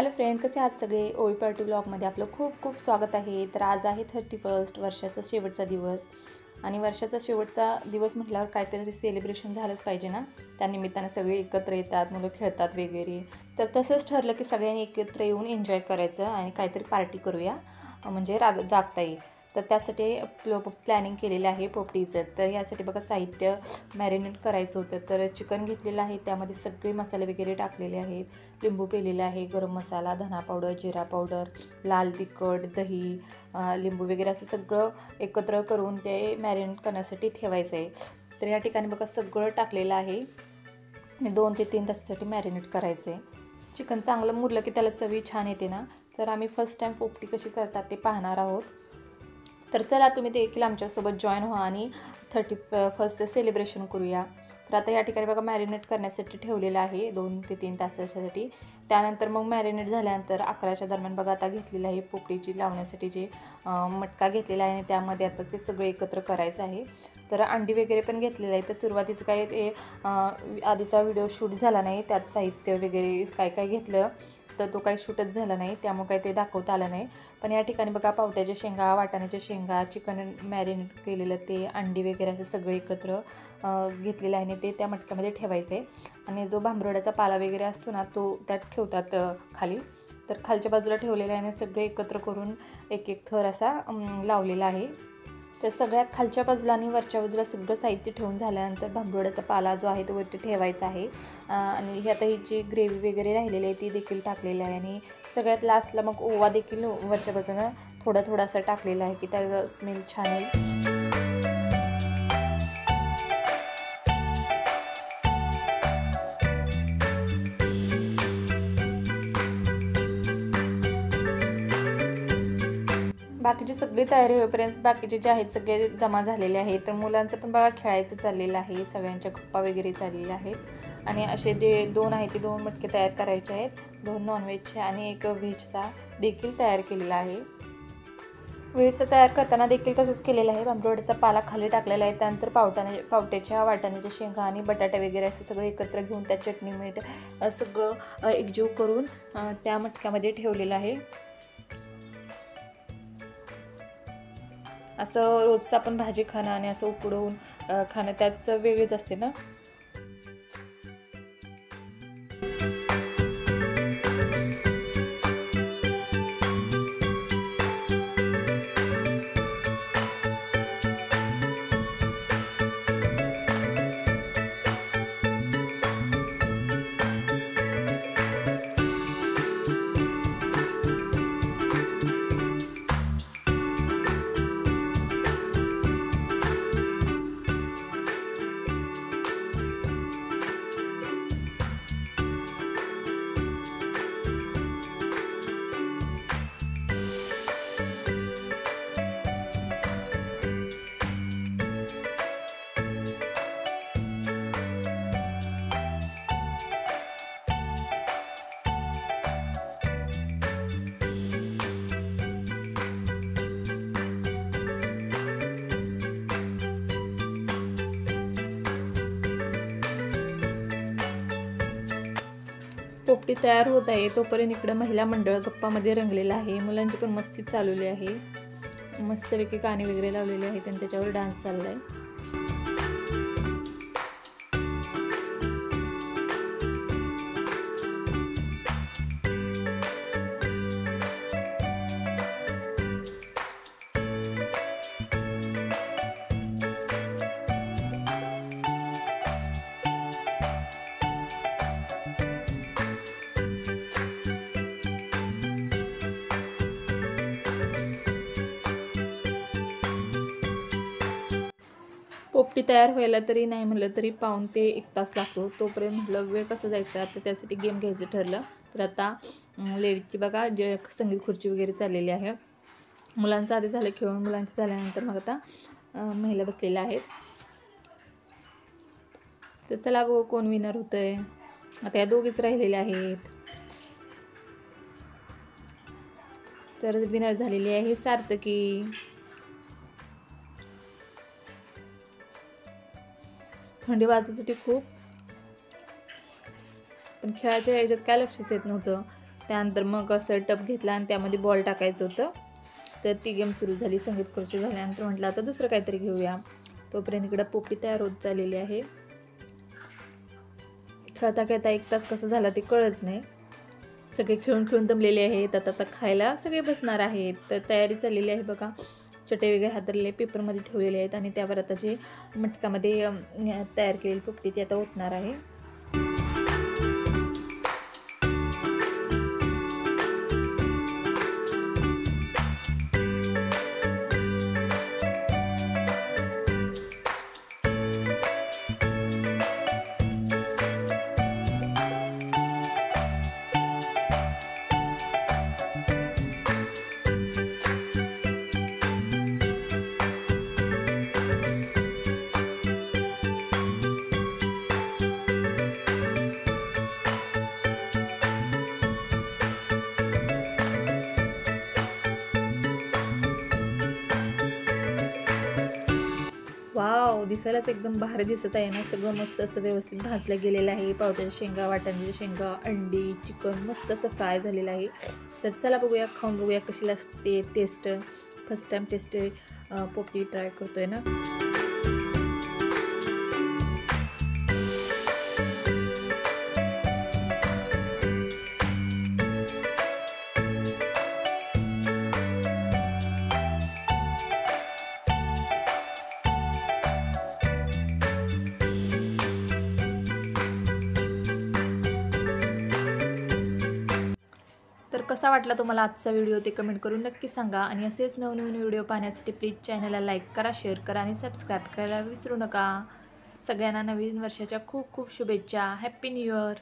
Hello friend, कसे आहात सगळे? ओळी पार्टी ब्लॉगमध्ये आपलं खूप खूप स्वागत आहे. तर आज आहे 31 वर्षाचा शेवटचा दिवस आणि वर्षाचा शेवटचा दिवस म्हटल्यावर काहीतरी सेलिब्रेशन झालंच पाहिजे ना. त्यानिमित्तानं सगळे एकत्र येतात, मुलं खेळतात वगैरे. तर तसंच ठरलं की सगळ्यांनी एकत्र येऊन एन्जॉय करायचं आणि काहीतरी पार्टी करूया, म्हणजे जागता येईल. तर त्यासाठी प्लॅनिंग केलेलं आहे पोपटीचं. तर यासाठी बघा साहित्य मॅरिनेट करायचं होतं. तर चिकन घेतलेलं आहे, त्यामध्ये सगळे मसाले वगैरे टाकलेले आहेत. लिंबू पिळलेला आहे, गरम मसाला, धना पावडर, जिरा पावडर, लाल तिखट, दही, लिंबू वगैरे असं सगळं एकत्र करून ते मॅरिनेट करण्यासाठी ठेवायचं आहे. तर या ठिकाणी बघा सगळं टाकलेलं आहे. 2 ते 3 तासासाठी मॅरिनेट करायचं आहे. चिकन चांगलं मुरलं की त्याला चवी छान येते ना. तर आम्ही फर्स्ट टाईम पोपटी कशी करतात ते पाहणार आहोत. तर चला तुम्ही देखील आमच्यासोबत जॉईन व्हा आणि 31st सेलिब्रेशन करूया. तर आता या ठिकाणी बघा मॅरिनेट करण्यासाठी ठेवलेलं आहे 2 ते 3 तासासाठी. त्यानंतर मग मॅरिनेट झाल्यानंतर 11च्या दरम्यान बघा आता घेतलेलं आहे पोपटीची लावण्यासाठी जे मटका घेतलेला आहे आणि त्यामध्ये आता ते सगळं एकत्र करायचं आहे. तर अंडी वगैरे पण घेतलेलं आहे. तर सुरुवातीचं काय ते आधीचा व्हिडिओ शूट झाला नाही, त्यात साहित्य वगैरे काय काय घेतलं तर तो काही शूटच झाला नाही, त्यामुळे काही ते दाखवता आलं नाही. पण या ठिकाणी बघा पावट्याच्या शेंगा, वाटाण्याच्या शेंगा, चिकन मॅरिनेट केलेलं ते, अंडी वगैरे असं सगळं एकत्र घेतलेलं आहे आणि ते त्या मटक्यामध्ये ठेवायचं आहे. आणि जो भांबरड्याचा पाला वगैरे असतो ना तो त्यात ठेवतात खाली. तर खालच्या बाजूला ठेवलेला आहे आणि सगळे एकत्र करून एक एक थर असा लावलेला आहे. तर सगळ्यात खालच्या बाजूला आणि वरच्या बाजूला सगळं साहित्य ठेवून झाल्यानंतर भांबरड्याचा पाला जो आहे तो वरती ठेवायचा आहे. आणि आता ही जी ग्रेव्ही वगैरे राहिलेली आहे ती देखील टाकलेली आहे. आणि सगळ्यात लास्टला मग ओवा देखील वरच्या बाजूनं थोडासा टाकलेला आहे की त्याचा स्मेल छान येईल. बाकीची सगळी तयारी होईपर्यंत बाकीचे जे आहेत सगळे जमा झालेले आहेत. तर मुलांचं पण बघा खेळायचं चाललेलं आहे, सगळ्यांच्या गप्पा वगैरे चाललेल्या आहेत. आणि असे जे 2 आहेत ते 2 मटके तयार करायचे आहेत. 2 नॉनव्हेजचे आणि 1 व्हेजचा देखील तयार केलेला आहे. व्हेजचा तयार करताना देखील तसंच केलेलं आहे. भांबरड्याचा पाला खाली टाकलेला आहे. त्यानंतर पावट्याच्या, वाटाण्याच्या शेंगा आणि बटाटे वगैरे असं सगळं एकत्र घेऊन त्यात चटणी, मीठ सगळं एकजीव करून त्या मटक्यामध्ये ठेवलेलं आहे. असं रोजचं आपण भाजी खाणं आणि असं उकडवून खाणं त्यात चव वेगळीच असते ना. पोपटी तयार होत आहे तोपर्यंत इकडं महिला मंडळ गप्पामध्ये रंगलेलं आहे. मुलांची पण मस्ती चालवली आहे. मस्तपैकी गाणी वगैरे लावलेली आहेत आणि त्याच्यावर डान्स चालला आहे. पोपटी तयार व्हायला तरी नाही म्हटलं तरी पाऊण ते 1 तास लागतो. तोपर्यंत म्हटलं वेळ कसं जायचा, आता त्यासाठी गेम घ्यायचं ठरलं. तर आता लेडीजची बघा जे संगीत खुर्ची वगैरे चाललेली आहे. मुलांचं आधी झालं खेळून, मुलांचं झाल्यानंतर मग आता महिला बसलेल्या आहेत. तर चला बघू कोण विनर होतं आहे. आता या दोघीच राहिलेल्या आहेत. तर विनर झालेली आहे सार्थकी. थंडी वाजत होती खूप, पण खेळाच्या याच्यात काय लक्षच येत नव्हतं. त्यानंतर मग असं टप घेतला आणि त्यामध्ये बॉल टाकायचं होतं. तर ती गेम सुरू झाली. संगीत खुर्ची झाल्यानंतर म्हटलं आता दुसरं काहीतरी घेऊया. तोपर्यंत इकडं पोपटी तयार होत चाललेली आहे. खेळता खेळता 1 तास कसं झाला ते कळच नाही. सगळे खेळून खेळून दमलेले आहेत. आता खायला सगळे बसणार आहेत. तर तयारी चाललेली आहे बघा. चटे वगैरे हातरलेले पेपरमध्ये ठेवलेले आहेत आणि त्यावर आता जे मटकामध्ये तयार केलेली पोपटी ती आता ओतणार आहे. वाव, दिसायलाच एकदम भारी दिसत आहे ना. सगळं मस्त असं व्यवस्थित भाजलं गेलेलं आहे. पावट्याच्या शेंगा, वाटाण्याच्या शेंगा, अंडी, चिकन मस्त असं फ्राय झालेलं आहे. तर चला बघूया, खाऊन बघूया कशी लागते टेस्ट. फर्स्ट टाईम टेस्ट पोपटी ट्राय करतोय ना. तर कसा वाटला तुम्हाला आजचा व्हिडिओ ते कमेंट करून नक्की सांगा. आणि असेच नवनवीन व्हिडिओ पाहण्यासाठी प्लीज चॅनलला लाईक करा, शेअर करा आणि सबस्क्राईब करायला विसरू नका. सगळ्यांना नवीन वर्षाच्या खूप खूप शुभेच्छा. Happy new year.